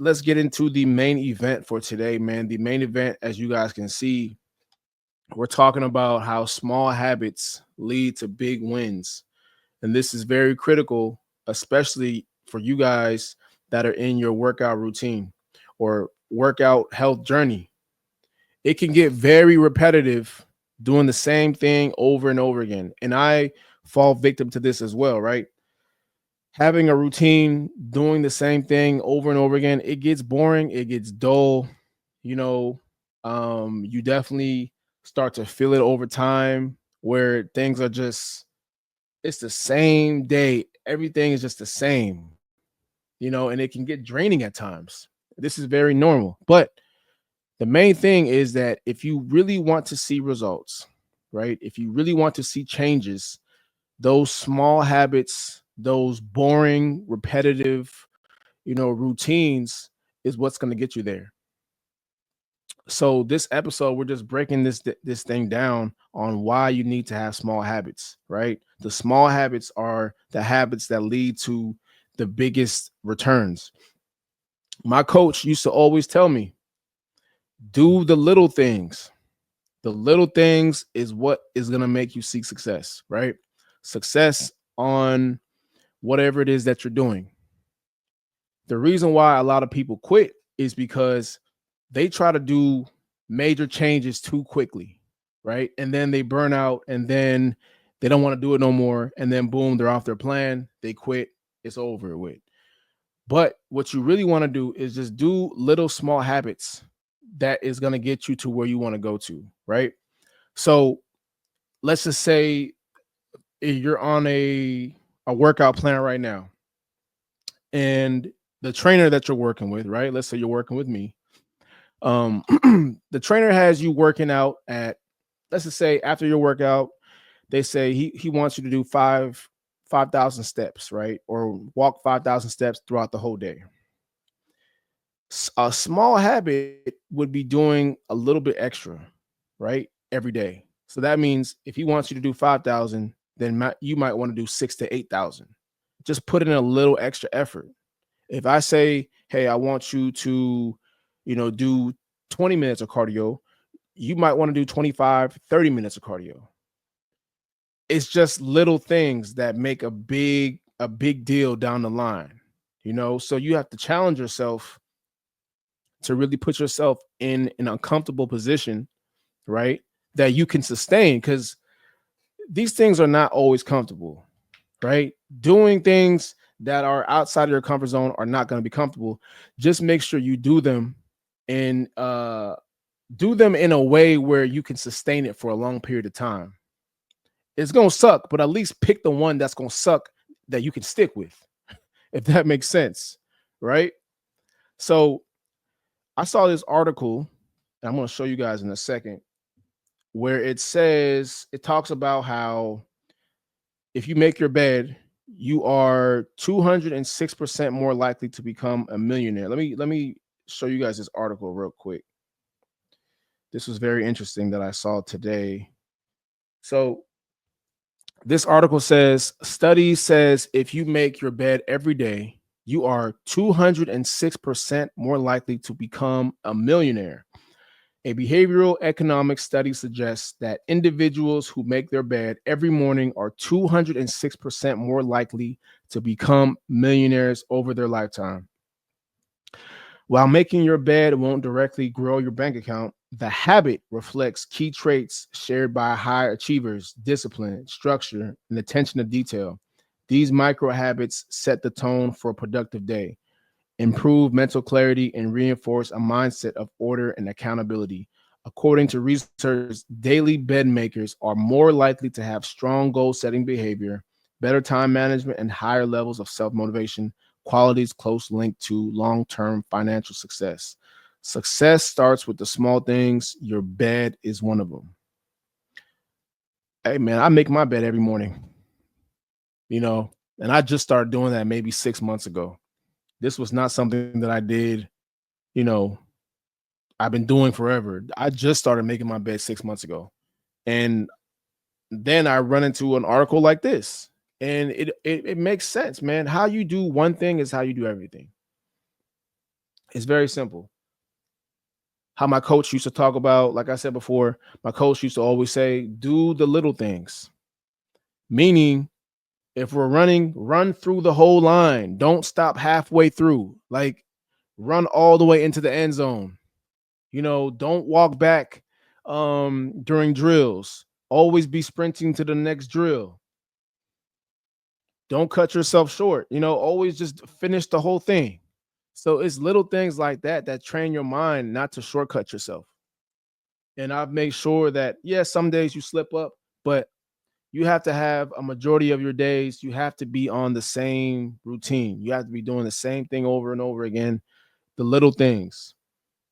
let's get into the main event for today, man. The main event, as you guys can see, we're talking about how small habits lead to big wins. And this is very critical, especially for you guys that are in your workout routine or workout health journey. It can get very repetitive doing the same thing over and over again. And I fall victim to this as well, right? Having a routine, doing the same thing over and over again, it gets boring, it gets dull, you know. You definitely start to feel it over time where things are just it's the same day, everything is just the same, and it can get draining at times. This is very normal, but the main thing is that if you really want to see results, right, if you really want to see changes, those small habits, those boring, repetitive, routines is what's going to get you there. So this episode, we're just breaking this thing down on why you need to have small habits, right? The small habits are the habits that lead to the biggest returns. My coach used to always tell me, do the little things. The little things is what is going to make you seek success, right? Success on whatever it is that you're doing. The reason why a lot of people quit is because they try to do major changes too quickly, right? And then they burn out and then they don't want to do it no more. And then boom, they're off their plan. They quit. It's over with. But what you really want to do is just do little small habits that is going to get you to where you want to go to, right? So let's just say you're on a workout plan right now, and the trainer that you're working with, right? Let's say you're working with me. The trainer has you working out at, let's just say after your workout, they say he wants you to do 5,000 steps, right? Or walk 5,000 steps throughout the whole day. A small habit would be doing a little bit extra, right? Every day. So that means if he wants you to do 5,000, then you might want to do 6 to 8,000. Just put in a little extra effort. If I say, hey, I want you to, do 20 minutes of cardio, you might want to do 25, 30 minutes of cardio. It's just little things that make a big deal down the line, so you have to challenge yourself to really put yourself in an uncomfortable position, right? That you can sustain, because these things are not always comfortable, right? Doing things that are outside of your comfort zone are not going to be comfortable. Just make sure you and do them in a way where you can sustain it for a long period of time. It's going to suck, but at least pick the one that's going to suck that you can stick with, if that makes sense, right? So I saw this article, and I'm going to show you guys in a second, where it talks about how if you make your bed, you are 206% more likely to become a millionaire. Let me show you guys this article real quick. This was very interesting that I saw today. So this article says, study says if you make your bed every day, you are 206% more likely to become a millionaire. A behavioral economics study suggests that individuals who make their bed every morning are 206% more likely to become millionaires over their lifetime. While making your bed won't directly grow your bank account, the habit reflects key traits shared by high achievers: discipline, structure, and attention to detail. These micro habits set the tone for a productive day, improve mental clarity, and reinforce a mindset of order and accountability. According to researchers, daily bed makers are more likely to have strong goal setting behavior, better time management, and higher levels of self motivation, qualities close linked to long term financial success. Success starts with the small things. Your bed is one of them. Hey, man, I make my bed every morning, you know, and I just started doing that maybe 6 months ago. This was not something that I did, you know, I've been doing forever. I just started making my bed 6 months ago. And then I run into an article like this. And it makes sense, man. How you do one thing is how you do everything. It's very simple. How my coach used to talk about, like I said before, my coach used to always say, do the little things. Meaning, if we're running, run through the whole line. Don't stop halfway through. Like, run all the way into the end zone. Don't walk back during drills. Always be sprinting to the next drill. Don't cut yourself short. Always just finish the whole thing. So it's little things like that that train your mind not to shortcut yourself. And I've made sure that, yes, some days you slip up, but you have to have a majority of your days, you have to be on the same routine. You have to be doing the same thing over and over again. The little things.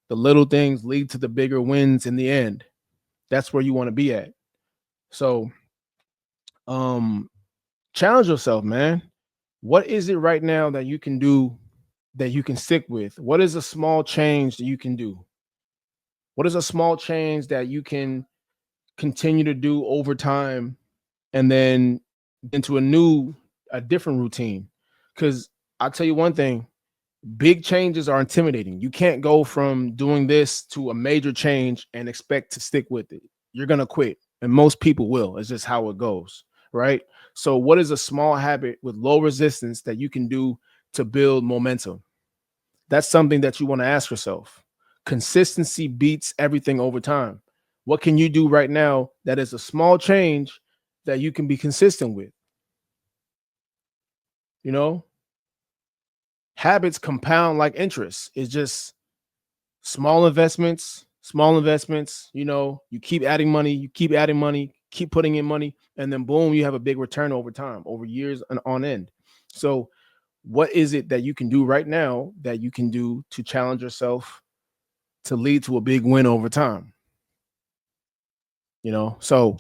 The little things lead to the bigger wins in the end. That's where you want to be at. So, um, challenge yourself, man. What is it right now that you can do that you can stick with? What is a small change that you can do? What is a small change that you can continue to do over time and then into a different routine? Because I'll tell you one thing, big changes are intimidating. You can't go from doing this to a major change and expect to stick with it. You're going to quit. And most people will. It's just how it goes. Right. So, what is a small habit with low resistance that you can do to build momentum? That's something that you want to ask yourself. Consistency beats everything over time. What can you do right now that is a small change that you can be consistent with? You know, habits compound like interest. It's just small investments, small investments. You keep adding money, keep putting in money, and then boom, you have a big return over time, over years and on end. So, what is it that you can do right now that you can do to challenge yourself to lead to a big win over time? So